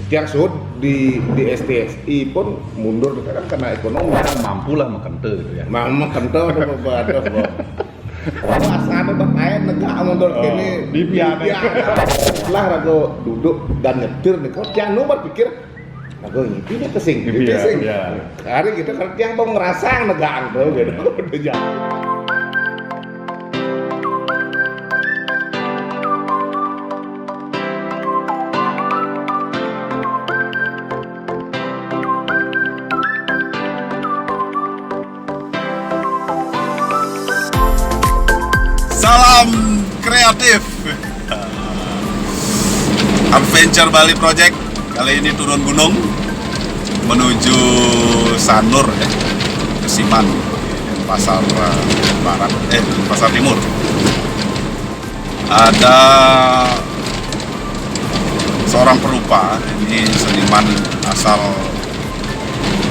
tiang sud di STSI pun mundur kan karena ekonomi. Mampu lah makan tuh gitu ya. Mama kentau udah berbadas kok. Kalau asal udah main negak mundur ini di piano. Setelah rago duduk dan nyetir nih, kok tiang nu berpikir rago ini kesing, ini kesing. Hari kita kan tiang mau ngerasa negaan tuh gitu. Udah jalan. Salam kreatif. Adventure Bali Project kali ini turun gunung menuju Sanur ya, ke Siman, Pasar Barat, Pasar Timur. Ada seorang perupa, ini seniman asal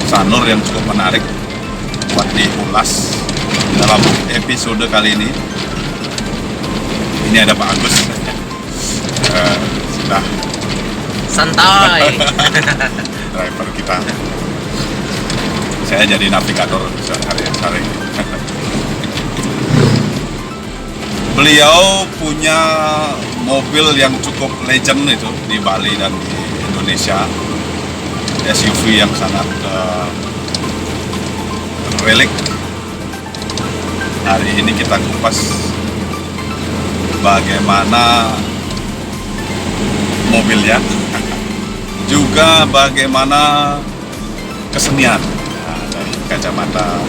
Sanur yang cukup menarik buat diulas dalam episode kali ini. Ini ada Pak Agus, sudah santai. Driver kita. Saya jadi navigator sehari-hari. Beliau punya mobil yang cukup legend itu di Bali dan di Indonesia, SUV yang sangat relik. Hari ini kita kupas bagaimana mobilnya, juga bagaimana kesenian dari kacamata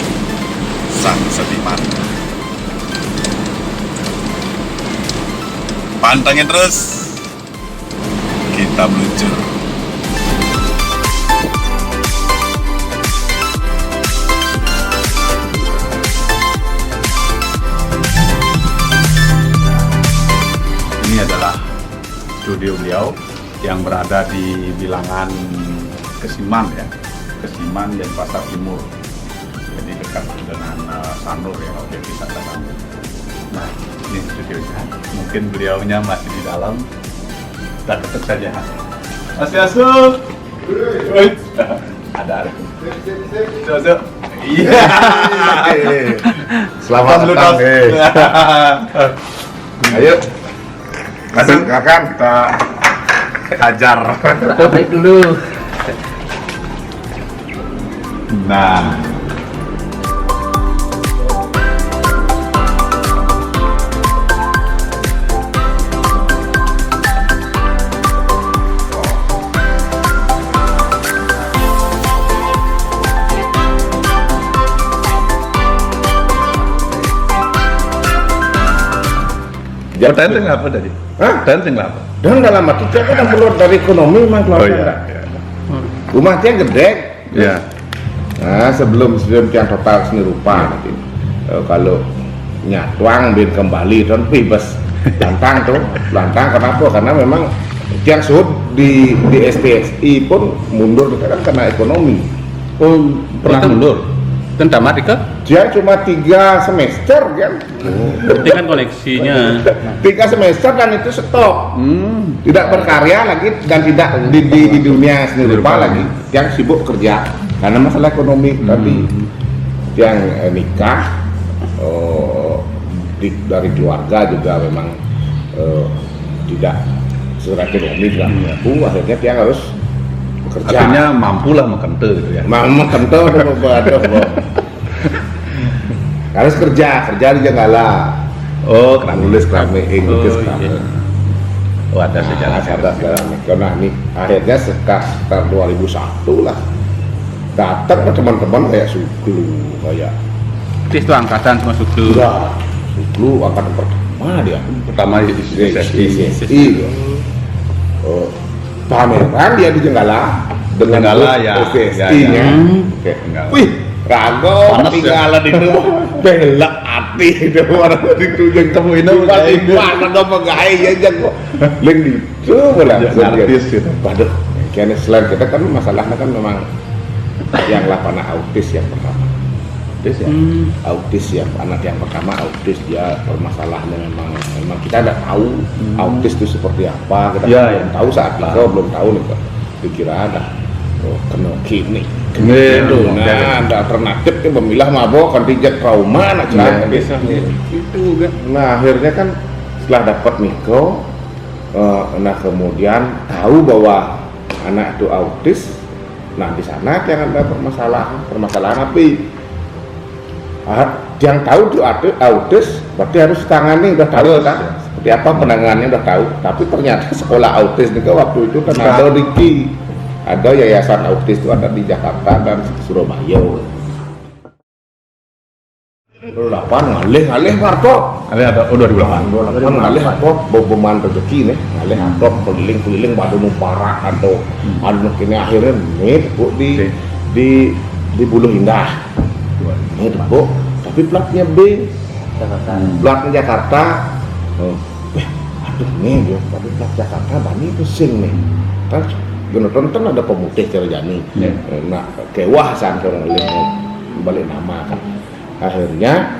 sang seniman. Pantengin terus, kita meluncur. Ini adalah studio beliau yang berada di bilangan Kesiman ya, Kesiman dan Pasar Timur. Jadi dekat dengan Sanur ya, objek wisata Sanur. Nah, ini studionya. Mungkin beliaunya masih di dalam. Kita ketuk saja. Mas Yasuk. Ada. Yasuk. Iya. Selamat datang. Ayo. Masuk, silakan kita hajar. Baik dulu. Nah, tenteng apa tadi? Hah? Tenteng apa? Dan dalam arti kita kan keluar dari ekonomi memang keluar. Oh iya. Rumah tiang gede. Iya. Nah, sebelum tiang total seni rupa nanti. Kalau nyatuang bin kembali dan bebas lantang tuh. Lantang kenapa? Karena memang tiang sud di STSI pun mundur kan karena ekonomi. Oh, pernah mundur? Tentang Marika? Dia cuma 3 semester kan. Berarti kan koleksinya 3 semester dan itu stop. Tidak berkarya lagi dan tidak di dunia seni rupa lagi. Yang sibuk kerja karena masalah ekonomi tadi. Yang nikah dari keluarga juga memang tidak secara ekonomi tidak mampu. Akhirnya dia harus bekerja. Artinya mampu lah makan tuh gitu ya. Kentau udah berbadas kok. Harus kerja di Jenggala. Oh, Nulis keramik, lukis keramik. iya. Oh, ada sejarah. Ada keramik. Nah nih akhirnya sekitar 2001 lah. Datang ke teman-teman kayak Suglu, kayak itu angkatan sama Suglu. udah Suglu angkatan pertama dia. Pertama di SSI. Pameran dia di Jenggala dengan Jenggala, ya. SSI-nya. Oke, enggak. Wih, Rago Panas, tinggalan itu bela hati itu orang itu yang Temuin apa, tiba-tiba ada pegawai ya jago leng itu boleh artis gitu. waduh kayaknya selain kita kan masalahnya kan memang yang lapana autis yang pertama Autis ya? Autis ya, anak yang pertama autis, dia permasalahannya memang kita tidak tahu autis itu seperti apa, kita Ya, belum tahu saat itu belum tahu nih. dikira ada kena kini Iya, gitu. Nah, ada alternatif ke pemilah mabok kontinjen trauma nak Iya, bisa Itu kan. nah akhirnya kan setelah dapat Niko nah kemudian tahu bahwa anak itu autis. Nah di sana yang ada permasalahan tapi yang tahu itu autis berarti harus tangani, udah tahu kan seperti apa penanganannya udah tahu. Tapi ternyata sekolah autis itu waktu itu kan ada ada yayasan autis itu ada di Jakarta dan Surabaya. Delapan ngalih warkop. Ada 2008. Ngalih apa beban rezeki nih, ngalih apa keliling badu muparak atau anu kini akhirnya nih bu di Buluh Indah. Nih bu, tapi platnya B, platnya Jakarta. Aduh nih, tapi plat Jakarta bani pusing nih. Kan tonton ada pemutih Cerjani. Nah kewah san orang balik nama kan. Akhirnya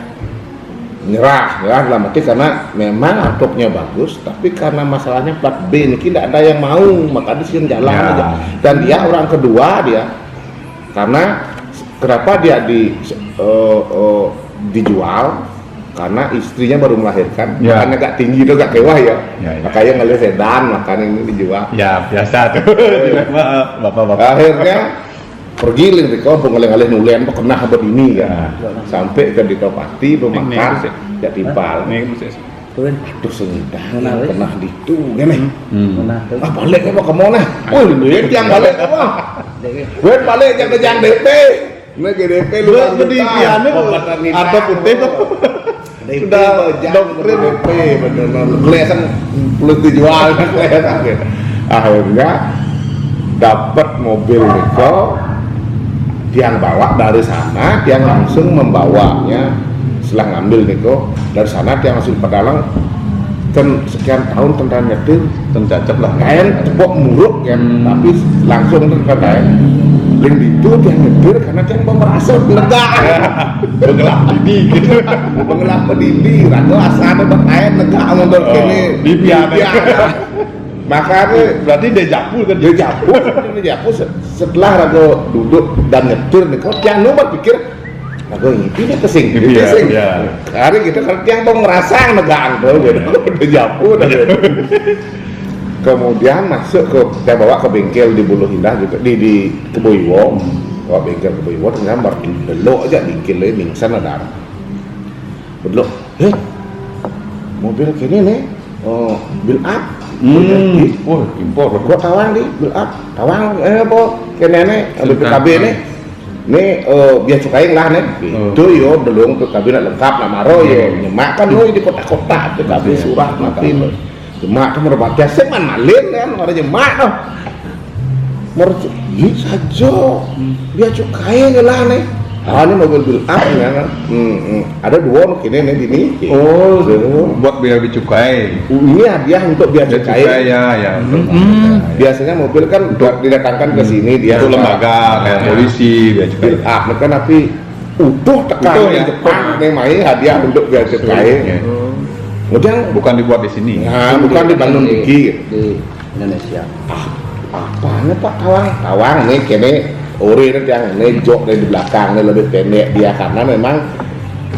nyerah dalam arti karena memang atopnya bagus tapi karena masalahnya plat B ini tidak ada yang mau maka disini jalan aja. Dan dia orang kedua dia karena kenapa dia dijual karena istrinya baru melahirkan makanya agak tinggi itu agak kewah makanya ngelihat sedan makanya ini dijual biasa tuh bapak-bapak akhirnya pergi di kampung ngalih-ngalih nulen pernah begini ya sampai ke Ditopati pemakan Jatipal aduh sengidang pernah ditu gini balik apa kemana duit yang balik apa duit balik yang kejang DP ini DP lu berdiriannya atau putih sudah doktrin DP benar-benar kelihatan belum dijual kelihatan akhirnya dapat mobil Niko dia bawa dari sana, dia langsung membawanya setelah ngambil Niko dari sana dia langsung pedalang kan sekian tahun tentang nyetir cacep lah kain cepok muruk ya tapi langsung terkadang link itu dia nyetir karena dia mau merasa lega pengelap didi gitu pengelap didi rado asane berkain lega mundur kene bibian makanya berarti dejavu kan dejavu setelah rago duduk dan nyetir nih kok yang nomor pikir rago ini kesing hari gitu kan yang mau ngerasa negaan tuh gitu dejavu kemudian masuk ke saya bawa ke bengkel di Buluh Indah juga di Keboiwo bawa bengkel Keboiwo ternyata baru belok aja bengkelnya ningsan ada belok mobil kini nih build up impor gua tawang di build up tawang apa kene ada PKB nih biar cukain lah nih itu yo belum PKB nak lengkap nak maro yo nyemak kan di kota-kota PKB surah makin jemak tuh merupakan biasa man malin kan ada jemak tuh merjui saja biar cukain lah nih ini mobil build up ya kan ada dua kini nih ini buat biaya cukai ini hadiah untuk biaya cukai ya biasanya mobil kan didatangkan ke sini dia itu lembaga kayak polisi biaya cukai build up kan tapi utuh tekan di Jepang nih main hadiah untuk biaya cukai kemudian bukan dibuat di sini bukan dibangun di Indonesia apanya Pak tawang nih kini ori yang ini jok dari belakang ini lebih pendek dia karena memang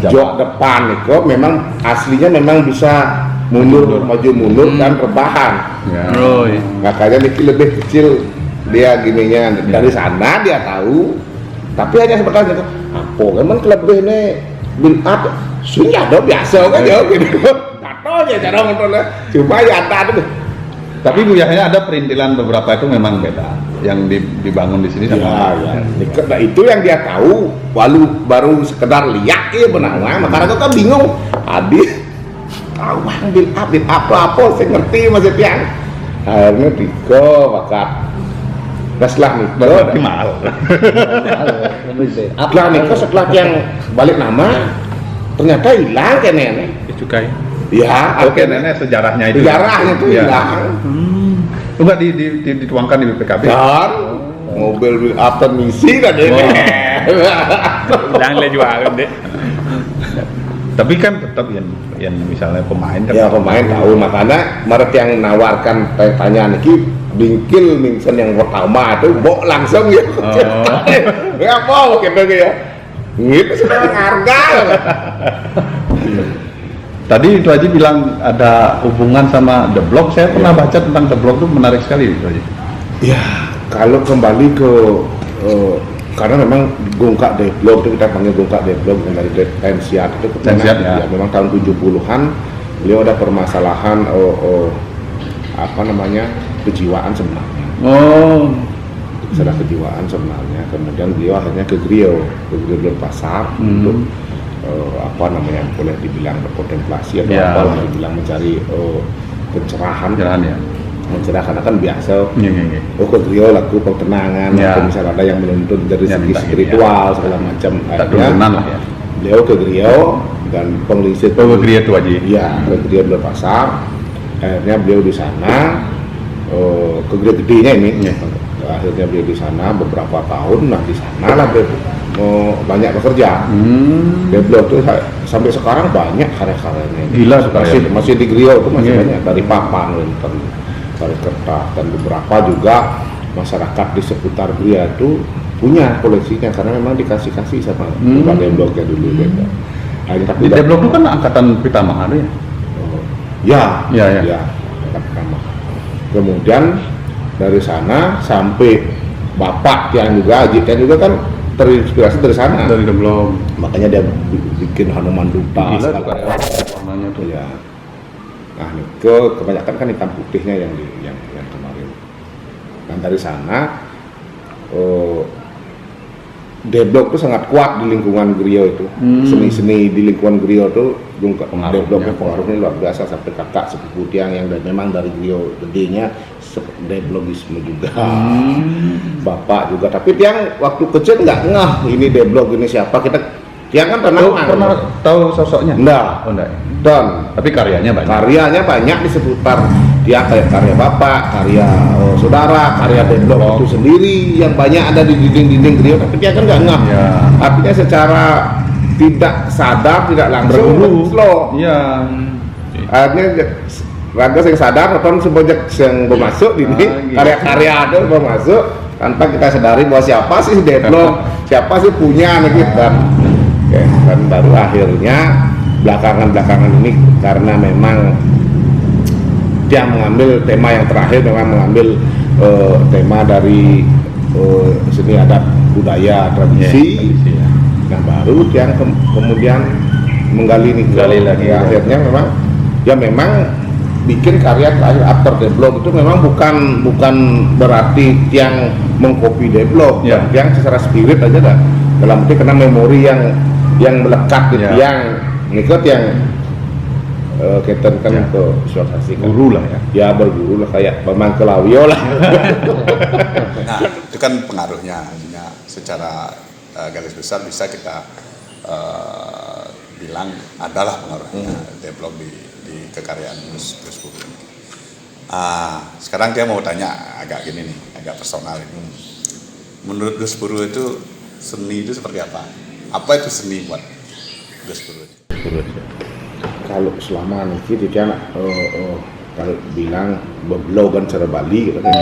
jok depan itu memang aslinya memang bisa mundur maju mundur dan rebahan makanya lebih kecil dia gininya dari sana dia tahu tapi hanya seperti itu apa memang lebih ini build up sudah ada biasa kan ya gitu atau aja cara motornya cuma ya ada tapi biasanya ada perintilan beberapa itu memang beda yang dibangun di sini sama nah, itu yang dia tahu baru sekedar lihat benar makanya kan bingung habis tahu build up apa saya ngerti maksudnya akhirnya Diko bakat setelah Niko mahal setelah Niko setelah yang balik nama ternyata hilang kayaknya cukai ya oke nenek sejarahnya itu hilang enggak dituangkan di BPKB dan mobil build up misi kan ini hilang le jual deh Tapi kan tetap yang misalnya pemain kan. Ya pemain tahu, makanya mereka yang menawarkan tanya niki bingkil Mingsen yang pertama itu bok langsung ya. Ya mau gitu ya. Gitu sudah harga. Tadi itu aja bilang ada hubungan sama The Block. Saya pernah baca tentang The Block itu menarik sekali itu aja. Ya kalau kembali ke karena memang Gongkak Deblok itu kita panggil Gongkak Deblok yang dari Tensiat itu Tensiat, ya. Memang tahun 70-an beliau ada permasalahan apa namanya kejiwaan sebenarnya. Sedang kejiwaan sebenarnya, kemudian beliau akhirnya ke Griyo Denpasar untuk apa namanya boleh dibilang berkontemplasi atau apa lah dibilang mencari pencerahan ya. Mencerah karena kan biasa ke Griyo laku pertenangan atau misalnya ada yang menuntut dari segi spiritual segala macam, akhirnya beliau ke Griyo dan pengelisir ke Griyo itu aja ke Griyo Denpasar. Akhirnya beliau di sana ke Griyo gedenya ini akhirnya beliau di sana beberapa tahun. Nah di sana lah banyak bekerja. Deblok tuh sampai sekarang banyak karya-karyanya. Gila masih di Griyo itu masih banyak, dari papan, lintern, dari kertas, dan beberapa juga masyarakat di seputar Griyo itu punya koleksinya karena memang dikasih sama Pak Debloknya dulu gitu. Di Deblok itu kan angkatan Pitamaha ya? Ya. Angkatan Pitamaha. Kemudian dari sana sampai Bapak yang juga Ajit yang juga kan terinspirasi dari sana. Dari Deblok. Makanya dia bikin Hanuman Duta warnanya tuh ya. Nah, kebanyakan kan hitam putihnya yang kemarin. Dan dari sana Deblok itu sangat kuat di lingkungan Griyo itu. Seni-seni di lingkungan Griyo itu Debloknya pengaruhnya luar biasa sampai kakak sepupu tiang yang memang dari Griyo gedenya Deblogisme juga. Bapak juga, tapi tiang waktu kecil nggak ngeh ini Deblok ini siapa. Tiang kan pernah tahu sosoknya? Enggak. Dan tapi karyanya banyak di seputar dia, kayak karya bapak, karya saudara, karya Deblok itu sendiri yang banyak ada di dinding-dinding Griyo, tapi dia kan nggak ngeh. Artinya secara tidak sadar, tidak langsung slow. Akhirnya raga yang sadar nonton sebanyak yang bermasuk ini karya-karya ada bermasuk tanpa kita sadari bahwa siapa sih Deblok, siapa sih punya nih kita. Dan baru akhirnya belakangan ini karena memang dia mengambil tema yang terakhir, memang mengambil tema dari seni adat budaya tradisi. Nah baru dia kemudian menggali lagi. Akhirnya memang bikin karya terakhir after Deblok itu memang bukan berarti yang mengcopy Deblok, yang secara spirit aja dah. Dalam arti karena memori yang melekat di tiang ngikut yang kita kan ke visualisasi guru lah ya berguru lah kayak Bambang Kelawio lah. Nah itu kan pengaruhnya secara garis besar bisa kita bilang adalah pengaruhnya Deblok di kekaryaan Gus Puru ini. Sekarang dia mau tanya agak gini nih, agak personal ini. Menurut Gus Puru itu seni itu seperti apa? Apa itu seni buat Gus Puru? Kalau selama ini dia kalau bilang berblogan secara Bali gitu kan,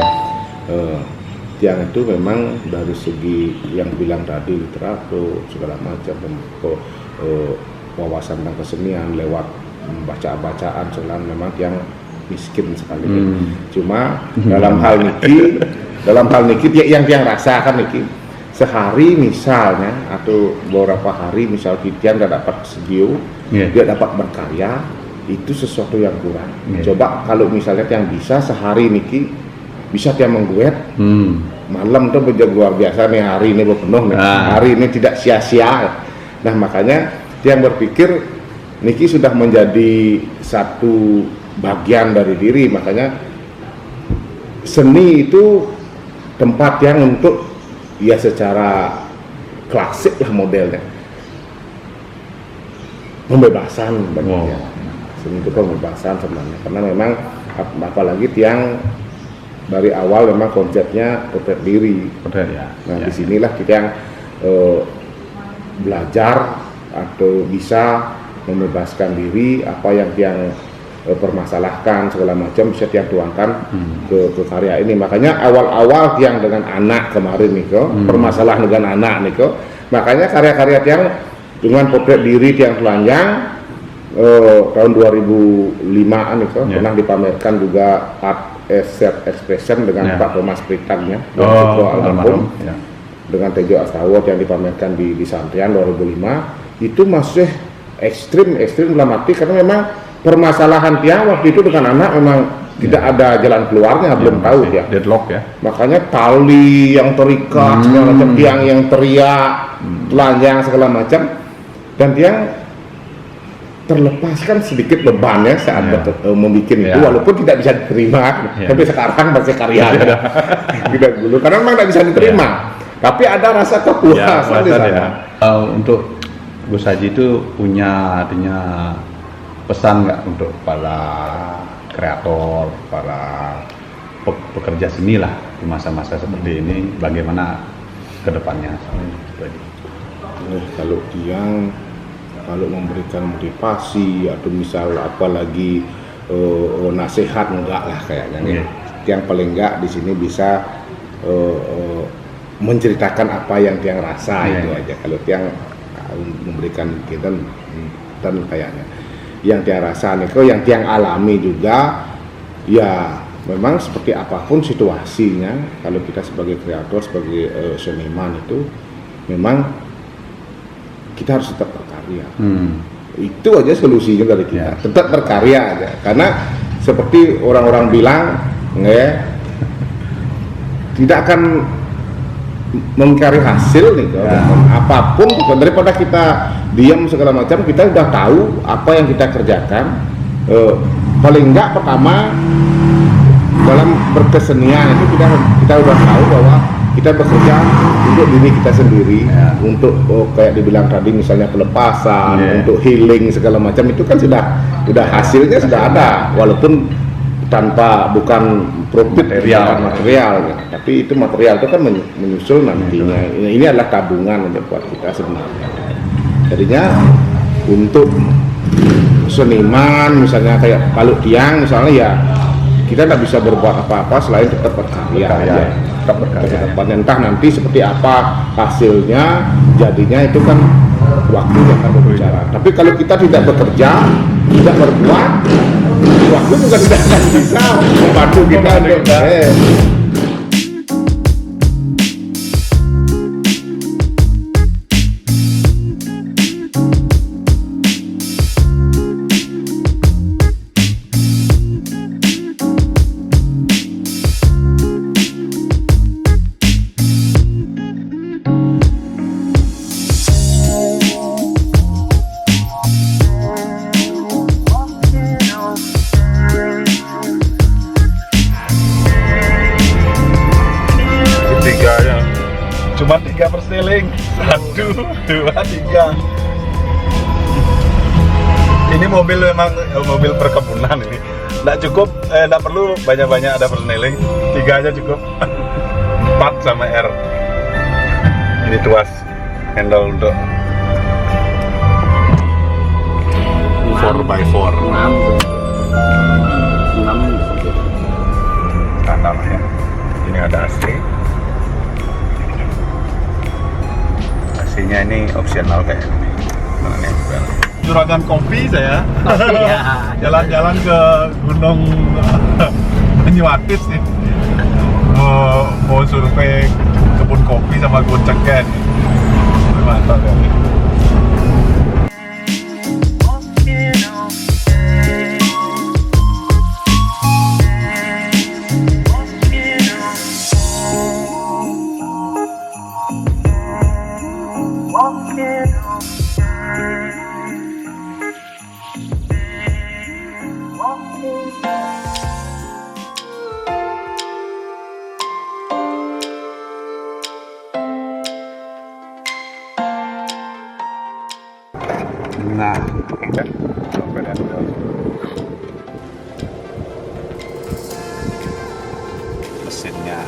tiang itu memang dari segi yang bilang tadi literatur segala macam wawasan tentang kesenian lewat bacaan selang memang yang miskin sekali. Cuma dalam hal niki yang rasakan niki sehari misalnya atau beberapa hari misal Tian tidak dapat studio, dia dapat berkarya, itu sesuatu yang kurang. Coba kalau misalnya yang bisa sehari niki bisa dia mengguet, malam tuh menjadi luar biasa nih, hari ini berpenuh nih, hari ini tidak sia-sia. Nah makanya dia berpikir niki sudah menjadi satu bagian dari diri, makanya seni itu tempat yang untuk ya secara klasik lah modelnya pembebasan baginya. Seni itu pembebasan sebenarnya, karena memang apalagi tiang dari awal memang konsepnya potret diri. Nah disinilah kita yang belajar atau bisa membebaskan diri, apa yang tiang permasalahkan segala macam bisa tiang tuangkan ke karya ini. Makanya awal-awal tiang dengan anak kemarin nih kok, permasalahan dengan anak nih kok, makanya karya-karya tiang dengan potret diri tiang telanjang tahun 2005 nih kok, pernah dipamerkan juga art self expression dengan Pak Thomas Pritagnya almarhum ya. dengan Tejo Astawot yang dipamerkan di Santrian 2005 itu masih ekstrim dalam arti karena memang permasalahan tiang waktu itu dengan anak memang tidak ada jalan keluarnya, belum tahu ya. Deadlock ya. Makanya tali yang terikat segala macam, tiang yang teriak, telanjang segala macam, dan tiang terlepaskan sedikit bebannya saat membuat itu, walaupun tidak bisa diterima, tapi sekarang masih karyanya tidak dulu karena memang tidak bisa diterima, tapi ada rasa kepuasan di sana. Untuk Gus Haji itu punya artinya pesan nggak untuk para kreator, para pekerja seni lah di masa-masa seperti ini, bagaimana kedepannya? Kalau tiang memberikan motivasi atau misal apalagi nasihat enggak lah kayaknya. Yang paling enggak di sini bisa menceritakan apa yang tiang rasa itu aja. Kalau tiang memberikan kita dan kayaknya yang tiang rasa nih, kalau yang tiang alami juga ya memang seperti apapun situasinya, kalau kita sebagai kreator, sebagai seniman itu memang kita harus tetap berkarya. Itu aja solusinya dari kita, tetap berkarya aja. Karena seperti orang-orang bilang, tidak akan mengcari hasil nih, apapun daripada kita diam segala macam. Kita udah tahu apa yang kita kerjakan. Paling enggak pertama dalam berkesenian itu kita udah tahu bahwa kita bekerja untuk diri kita sendiri, untuk kayak dibilang tadi misalnya pelepasan, untuk healing segala macam, itu kan sudah hasilnya sudah ada, walaupun bukan profit material, tapi itu material itu kan menyusul nantinya. Ini adalah tabungan untuk buat kita sebenarnya. Jadinya untuk seniman misalnya kayak kalau tiang misalnya, ya kita tidak bisa berbuat apa-apa selain tetap berkarya aja. Entah nanti seperti apa hasilnya, jadinya itu kan waktu yang akan berbicara. Tapi kalau kita tidak bekerja, tidak berbuat, waktu juga tidak akan bisa membantu kita untuk cuma 3 per seling, 1, 2, 3. Ini mobil memang mobil perkebunan ini, nggak cukup, nggak perlu banyak-banyak ada perseneling, 3 aja cukup. 4 sama R. Ini tuas handle untuk 4x4. 6 standar ya. Ini ada AC. AC-nya ini opsional kayak ini. Juragan kopi saya. Jalan-jalan ke Gunung Penyuatis nih. Mau survei kebun kopi sama kebun cengkeh. Mantap ya. Nah, mesinnya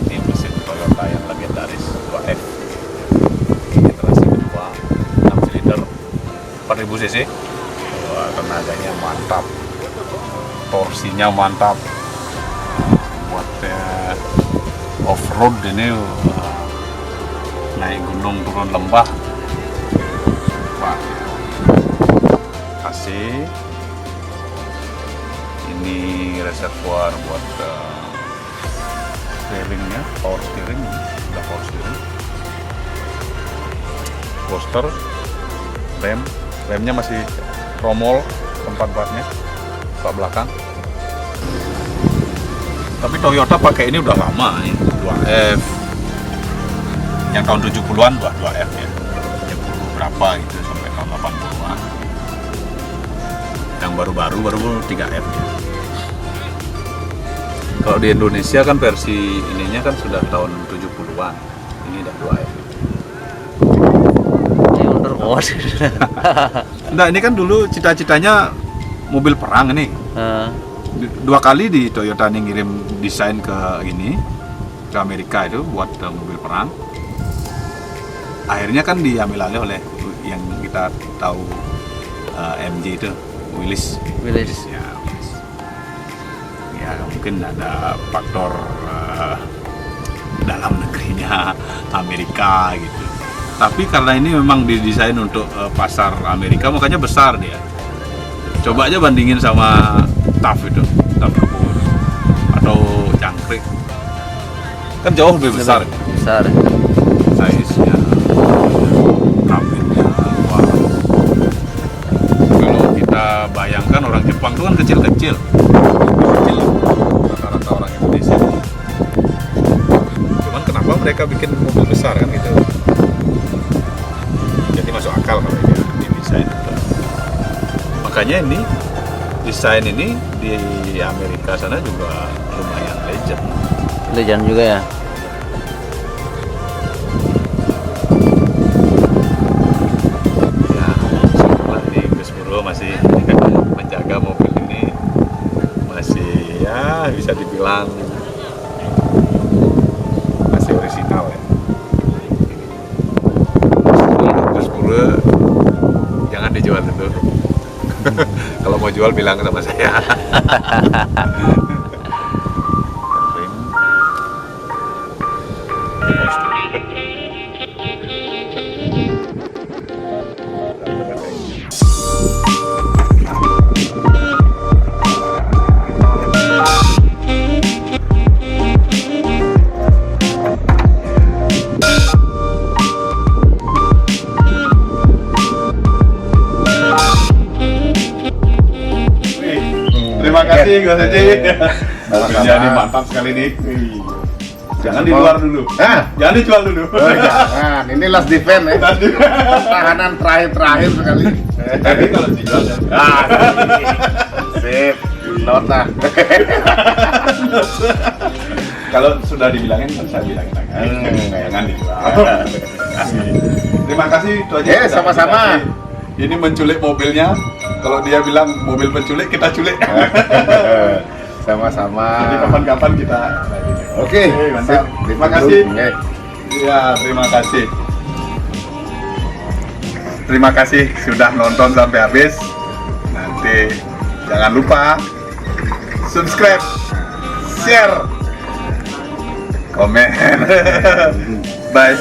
ini mesin Toyota yang legendaris 2F generasi kedua, 6 silinder 4000 cc. Wah, tenaganya mantap, torsinya mantap, buat off-road ini, naik gunung turun lembah. Wah, AC, ini reservoir buat steeringnya, power steering, udah power steering, booster, remnya masih tromol, tempat buatnya bak belakang. Tapi Toyota pakai ini udah lama ya, 2F yang tahun 70-an, 2F ya, 70 berapa gitu sampai tahun 80-an. Yang baru-baru 3F ya. Kalau di Indonesia kan versi ininya kan sudah tahun 70-an, ini udah 2F. Ini underwater. Nah, ini kan dulu cita-citanya mobil perang ini. Dua kali di Toyota ini ngirim desain ke Amerika itu buat mobil perang. Akhirnya kan diambil alih oleh yang kita tahu, MJ itu, Willys. Ya, Willys. Ya mungkin ada faktor dalam negerinya Amerika gitu. Tapi karena ini memang didesain untuk pasar Amerika, makanya besar dia. Coba aja bandingin sama TAF itu, TAF Kebun atau Jangkrik, kan jauh lebih besar. Besar. Size-nya, kabinnya, wah. Kalau kita bayangkan orang Jepang itu kan kecil-kecil, rata-rata orang Indonesia. Cuman kenapa mereka bikin mobil besar kan gitu? Jadi masuk akal kalau dia didesain. Makanya ini desain ini di Amerika sana juga lumayan legend juga ya. Ya, setelah di Gus Purwo masih menjaga mobil ini, masih ya bisa dibilang masih orisinal ya. Gus Purwo jangan dijual dulu. Kalau mau jual bilang sama saya. Terima kasih Gus Haji. Mobilnya ini mantap sekali nih. Jangan di luar dulu. Jangan dijual dulu. Oh, jangan. Ini last defense ya. Pertahanan terakhir sekali. Tapi kalau dijual ya. Sip. Nota. Kalau sudah dibilangin kan saya bilangin lagi. Jangan dijual. Terima kasih itu aja. Sama-sama. Ini menculik mobilnya. Kalau dia bilang mobil penculik, kita culik. Sama-sama. Jadi kapan-kapan kita. Oke, mantap. sip. Terima kasih. Oke. Ya, terima kasih. Terima kasih sudah nonton sampai habis. Nanti jangan lupa subscribe, share, komen. Bye.